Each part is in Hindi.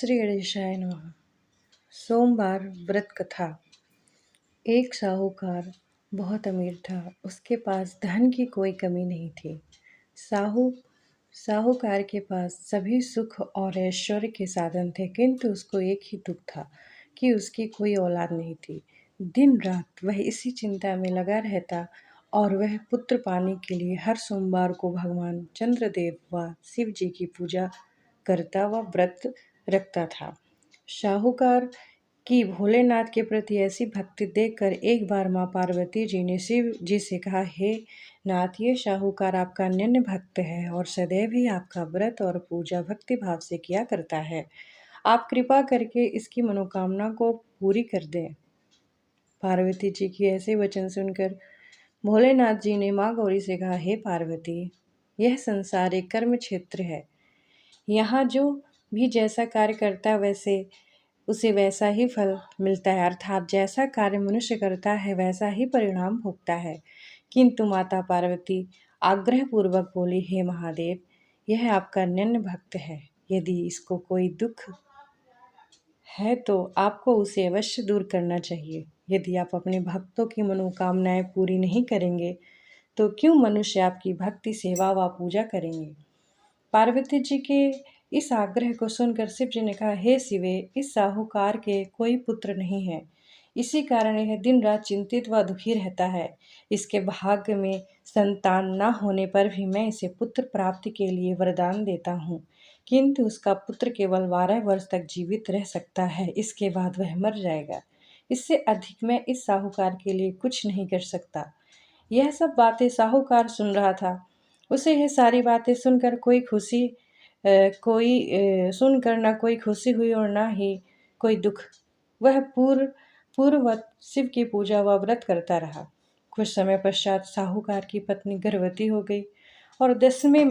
श्री गणेशाय नमः। सोमवार व्रत कथा। एक साहूकार बहुत अमीर था। उसके पास धन की कोई कमी नहीं थी। साहूकार के पास सभी सुख और ऐश्वर्य के साधन थे, किंतु उसको एक ही दुख था कि उसकी कोई औलाद नहीं थी। दिन रात वह इसी चिंता में लगा रहता और वह पुत्र पाने के लिए हर सोमवार को भगवान चंद्रदेव व शिव जी की पूजा करता व व्रत रखता था। साहूकार की भोलेनाथ के प्रति ऐसी भक्ति देखकर एक बार माँ पार्वती जी ने शिव जी से कहा, हे नाथ, ये साहूकार आपका अनन्य भक्त है और सदैव ही आपका व्रत और पूजा भक्ति भाव से किया करता है। आप कृपा करके इसकी मनोकामना को पूरी कर दें। पार्वती जी की ऐसे वचन सुनकर भोलेनाथ जी ने माँ गौरी से कहा, हे पार्वती, यह संसार एक कर्म क्षेत्र है। यहाँ जो भी जैसा कार्य करता है उसे वैसा ही फल मिलता है, अर्थात जैसा कार्य मनुष्य करता है वैसा ही परिणाम भोगता है। किंतु माता पार्वती आग्रह पूर्वक बोली, हे महादेव, यह आपका अनन्य भक्त है। यदि इसको कोई दुख है तो आपको उसे अवश्य दूर करना चाहिए। यदि आप अपने भक्तों की मनोकामनाएं पूरी नहीं करेंगे तो क्यों मनुष्य आपकी भक्ति सेवा व पूजा करेंगे। पार्वती जी के इस आग्रह को सुनकर शिव जी ने कहा, हे शिवे, इस साहूकार के कोई पुत्र नहीं है। इसी कारण यह दिन रात चिंतित व दुखी रहता है। इसके भाग्य में संतान न होने पर भी मैं इसे पुत्र प्राप्ति के लिए वरदान देता हूँ, किंतु उसका पुत्र केवल 12 वर्ष तक जीवित रह सकता है। इसके बाद वह मर जाएगा। इससे अधिक मैं इस साहूकार के लिए कुछ नहीं कर सकता। यह सब बातें साहूकार सुन रहा था। उसे यह सारी बातें सुनकर सुनकर न कोई खुशी हुई और न ही कोई दुख। वह पूर्ववत शिव की पूजा व व्रत करता रहा। कुछ समय पश्चात साहूकार की पत्नी गर्भवती हो गई और 10वें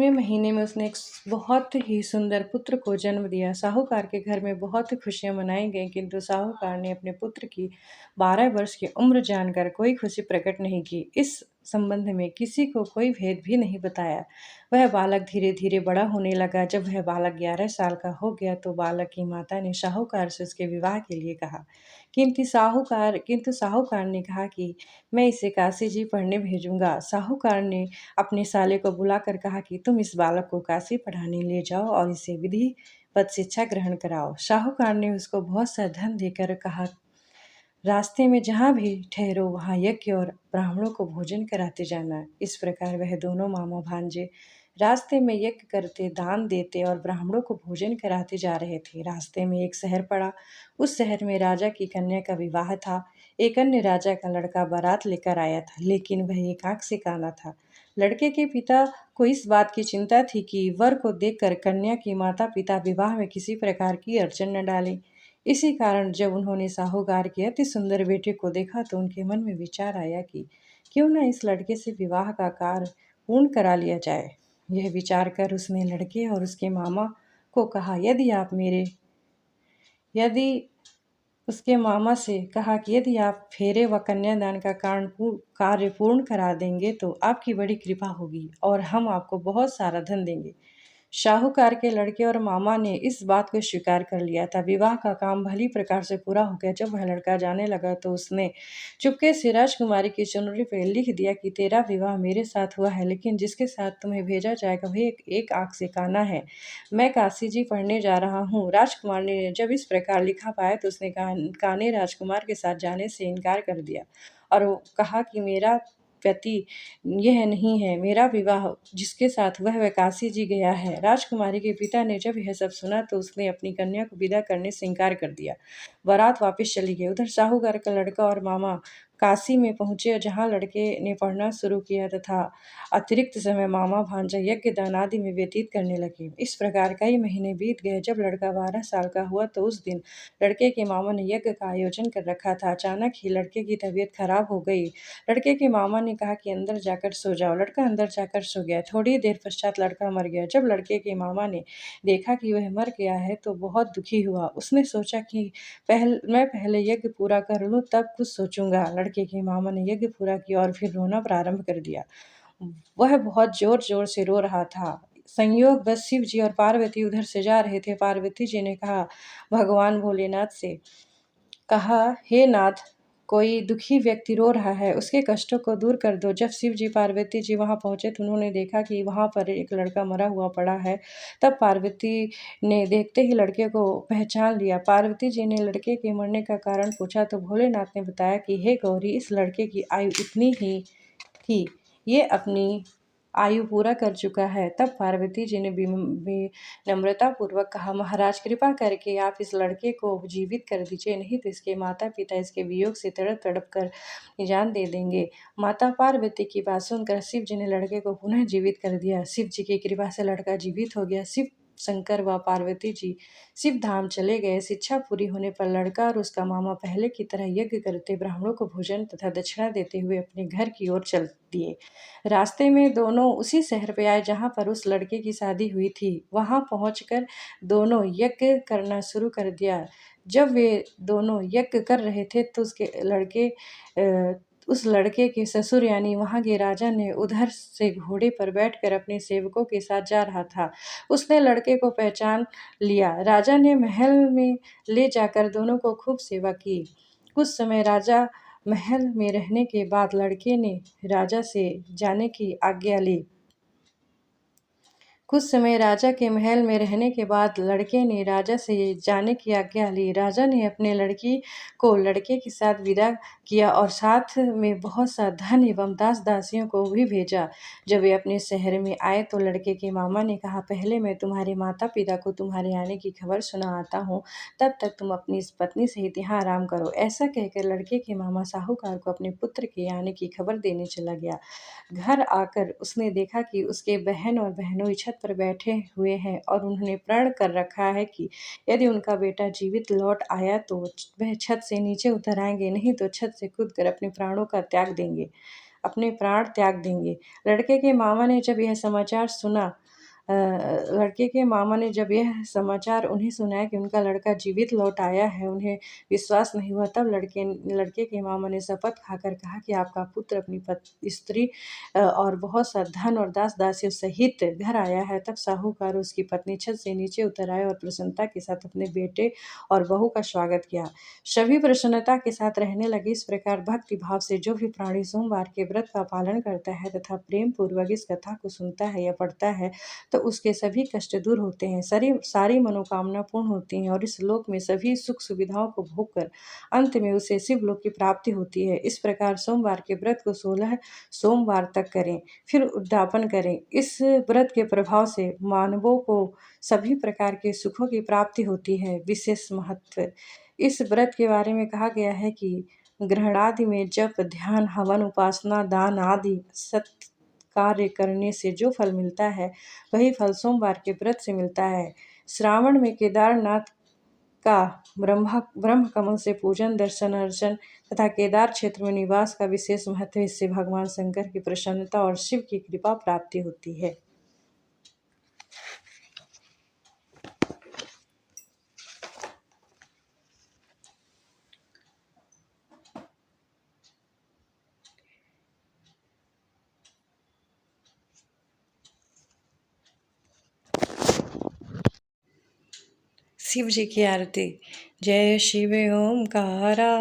महीने में उसने एक बहुत ही सुंदर पुत्र को जन्म दिया। साहूकार के घर में बहुत खुशियां मनाई गईं, किंतु साहूकार ने अपने पुत्र की 12 वर्ष की उम्र जानकर कोई खुशी प्रकट नहीं की। इस संबंध में किसी को कोई भेद भी नहीं बताया। वह बालक धीरे धीरे बड़ा होने लगा। जब वह बालक 11 साल का हो गया तो बालक की माता ने साहूकार से उसके विवाह के लिए कहा, किंतु साहूकार ने कहा कि मैं इसे काशी जी पढ़ने भेजूंगा। साहूकार ने अपने साले को बुलाकर कहा कि तुम इस बालक को काशी पढ़ाने ले जाओ और इसे विधिवत शिक्षा ग्रहण कराओ। साहूकार ने उसको बहुत सा धन देकर कहा, रास्ते में जहाँ भी ठहरो वहाँ यज्ञ और ब्राह्मणों को भोजन कराते जाना। इस प्रकार वह दोनों मामा भांजे रास्ते में यज्ञ करते, दान देते और ब्राह्मणों को भोजन कराते जा रहे थे। रास्ते में एक शहर पड़ा। उस शहर में राजा की कन्या का विवाह था। एक अन्य राजा का लड़का बारात लेकर आया था, लेकिन वह एक आंख से काना था। लड़के के पिता को इस बात की चिंता थी कि वर को देखकर कन्या की माता पिता विवाह में किसी प्रकार की अड़चन न डालें। इसी कारण जब उन्होंने साहूकार के अति सुंदर बेटे को देखा तो उनके मन में विचार आया कि क्यों न इस लड़के से विवाह का कार्य पूर्ण करा लिया जाए। यह विचार कर उसने लड़के और उसके मामा को कहा, यदि उसके मामा से कहा कि यदि आप फेरे व कन्यादान का कार्य पूर्ण करा देंगे तो आपकी बड़ी कृपा होगी और हम आपको बहुत सारा धन देंगे। साहूकार के लड़के और मामा ने इस बात को स्वीकार कर लिया था। विवाह का काम भली प्रकार से पूरा हो गया। जब वह लड़का जाने लगा तो उसने चुपके से राजकुमारी की चुनरी पर लिख दिया कि तेरा विवाह मेरे साथ हुआ है, लेकिन जिसके साथ तुम्हें भेजा जाएगा वह एक आंख से काना है। मैं काशी जी पढ़ने जा रहा हूँ। राजकुमार ने जब इस प्रकार लिखा पाया तो उसने काने राजकुमार के साथ जाने से इनकार कर दिया और कहा कि मेरा पति यह नहीं है। मेरा विवाह जिसके साथ वह काशी जी गया है। राजकुमारी के पिता ने जब यह सब सुना तो उसने अपनी कन्या को विदा करने से इनकार कर दिया। बारात वापस चली गई। उधर साहूकार का लड़का और मामा काशी में पहुंचे, जहां लड़के ने पढ़ना शुरू किया तथा अतिरिक्त समय मामा भांजा यज्ञ दान आदि में व्यतीत करने लगे। इस प्रकार कई महीने बीत गए। जब लड़का 12 साल का हुआ तो उस दिन लड़के के मामा ने यज्ञ का आयोजन कर रखा था। अचानक ही लड़के की तबीयत खराब हो गई। लड़के के मामा ने कहा कि अंदर जाकर सो जाओ। लड़का अंदर जाकर सो गया। थोड़ी देर पश्चात लड़का मर गया। जब लड़के के मामा ने देखा कि वह मर गया है तो बहुत दुखी हुआ। उसने सोचा कि मैं पहले यज्ञ पूरा कर लूं तब कुछ सोचूंगा। लड़के के मामा ने यज्ञ पूरा किया और फिर रोना प्रारंभ कर दिया। वह बहुत ज़ोर-ज़ोर से रो रहा था। संयोग बस शिव जी और पार्वती उधर से जा रहे थे। पार्वती जी ने कहा भगवान भोलेनाथ से, कहा, "हे नाथ, कोई दुखी व्यक्ति रो रहा है, उसके कष्टों को दूर कर दो।" जब शिव जी, पार्वती जी वहाँ पहुँचे तो उन्होंने देखा कि वहाँ पर एक लड़का मरा हुआ पड़ा है। तब पार्वती ने देखते ही लड़के को पहचान लिया। पार्वती जी ने लड़के के मरने का कारण पूछा तो भोलेनाथ ने बताया कि हे गौरी, इस लड़के की आयु इतनी ही थी, ये अपनी आयु पूरा कर चुका है। तब पार्वती जी ने विनम्रतापूर्वक कहा, महाराज कृपा करके आप इस लड़के को जीवित कर दीजिए, नहीं तो इसके माता-पिता इसके वियोग से तड़प-तड़प कर जान दे देंगे। माता पार्वती की बात सुनकर शिव जी ने लड़के को पुनः जीवित कर दिया। शिव जी की कृपा से लड़का जीवित हो गया। शिव शंकर व पार्वती जी शिव धाम चले गए। शिक्षा पूरी होने पर लड़का और उसका मामा पहले की तरह यज्ञ करते, ब्राह्मणों को भोजन तथा दक्षिणा देते हुए अपने घर की ओर चल दिए। रास्ते में दोनों उसी शहर पे आए जहाँ पर उस लड़के की शादी हुई थी। वहाँ पहुँचकर दोनों यज्ञ करना शुरू कर दिया। जब वे दोनों यज्ञ कर रहे थे तो उस लड़के के ससुर यानी वहाँ के राजा ने उधर से घोड़े पर बैठकर अपने सेवकों के साथ जा रहा था। उसने लड़के को पहचान लिया। राजा ने महल में ले जाकर दोनों को खूब सेवा की। कुछ समय राजा महल में रहने के बाद लड़के ने राजा से जाने की आज्ञा ली। कुछ समय राजा के महल में रहने के बाद लड़के ने राजा से जाने की आज्ञा ली। राजा ने अपने लड़की को लड़के के साथ विदा किया और साथ में बहुत सा धन एवं दास-दासियों को भी भेजा। जब वे अपने शहर में आए तो लड़के के मामा ने कहा, पहले मैं तुम्हारे माता-पिता को तुम्हारे आने की खबर सुनाता हूँ, तब तक तुम अपनी इस पत्नी सहित यहाँ आराम करो। ऐसा कहकर लड़के के मामा साहूकार को अपने पुत्र के आने की खबर देने चला गया। घर आकर उसने देखा कि उसके बहन और बहनोई छत पर बैठे हुए हैं और उन्होंने प्रण कर रखा है कि यदि उनका बेटा जीवित लौट आया तो वह छत से नीचे उतर आएंगे, नहीं तो छत से कूदकर अपने प्राण त्याग देंगे। लड़के के मामा ने जब यह समाचार सुना लड़के के मामा ने जब यह समाचार उन्हें सुनाया कि उनका लड़का जीवित लौट आया है, उन्हें विश्वास नहीं हुआ। तब लड़के के मामा ने शपथ खाकर कहा कि आपका पुत्र अपनी स्त्री और बहुत सा धन और दास-दासियों सहित घर आया है। तब साहूकार उसकी पत्नी छत से नीचे उतर आए और प्रसन्नता के साथ अपने बेटे और बहू का स्वागत किया। सभी प्रसन्नता के साथ रहने लगे। इस प्रकार भक्ति भाव से जो भी प्राणी सोमवार के व्रत का पालन करता है तथा प्रेम पूर्वक इस कथा को सुनता है या पढ़ता है तो उसके सभी कष्ट दूर होते हैं, सारी मनोकामना पूर्ण होती हैं और इस लोक में सभी सुख सुविधाओं को भोग कर अंत में उसे शिवलोक की प्राप्ति होती है। इस प्रकार सोमवार के व्रत को 16 सोमवार तक करें, फिर उद्यापन करें। इस व्रत के प्रभाव से मानवों को सभी प्रकार के सुखों की प्राप्ति होती है। विशेष महत्व इस व्रत के बारे में कहा गया है कि ग्रहणादि में जप, ध्यान, हवन, उपासना, दान आदि सत कार्य करने से जो फल मिलता है वही फल सोमवार के व्रत से मिलता है। श्रावण में केदारनाथ का ब्रह्म कमल से पूजन, दर्शन, अर्चन तथा केदार क्षेत्र में निवास का विशेष महत्व है। इससे भगवान शंकर की प्रसन्नता और शिव की कृपा प्राप्ति होती है। शिव जी की आरती। जय शिव ओंकारा,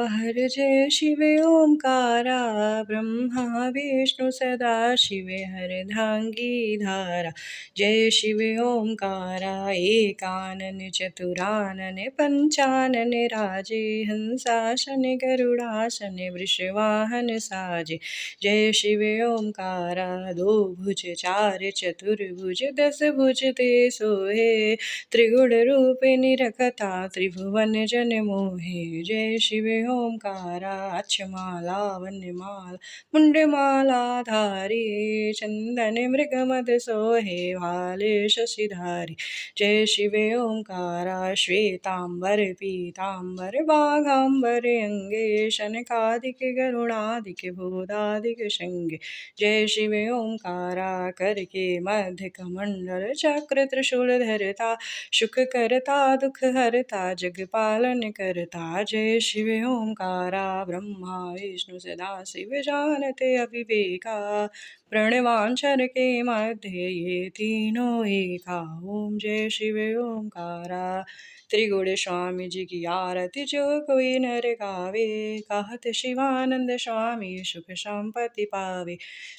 हर जय शिव ओंकारा, ब्रह्मा विष्णु सदा शिव हर धांगी धारा। जय शिव ओंकारा, एकानन चतुरानन पंचानन राजे, हंसासन गरुड़ासन वृषवाहन साजे। जय शिव ओंकारा, दो भुज चार चतुर्भुज, 10 भुज ते सोहे, त्रिगुण रूप निरखता त्रिभुवन जन मोहे। जय शिव ओंकारा, अक्षमाला वन्यमाला मुंडमाला धारी, चंदन मृग मद सोहे भाले शशिधारी। जय शिव ओंकारा, श्वेतांबर पीतांबर बाघांबर अंगे, शनकादिक गरुणादिक भूतादिक शंगे। जय शिव ओंकारा, कर के मध्य कमंडल चक्र त्रिशूल धरता, सुख करता दुख हरता जग पालन करता। जय शिव ओंकारा, ब्रह्मा विष्णु सदा शिव जानते अविवेका, प्रणवांचन के मध्य ये तीनों एका। ओम जय शिव ओंकारा। त्रिगुण स्वामी जी की आरती जो कोई नर गावे, कहत शिवानंद स्वामी सुख संपत्ति पावे।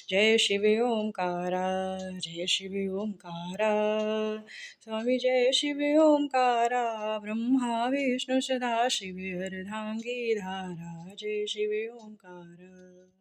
जय शिव ओंकारा, जय शिव ओंकारा। स्वामी जय शिव ओंकारा। ब्रह्मा विष्णु सदा शिव अर्धांगी धारा। जय शिव ओंकारा।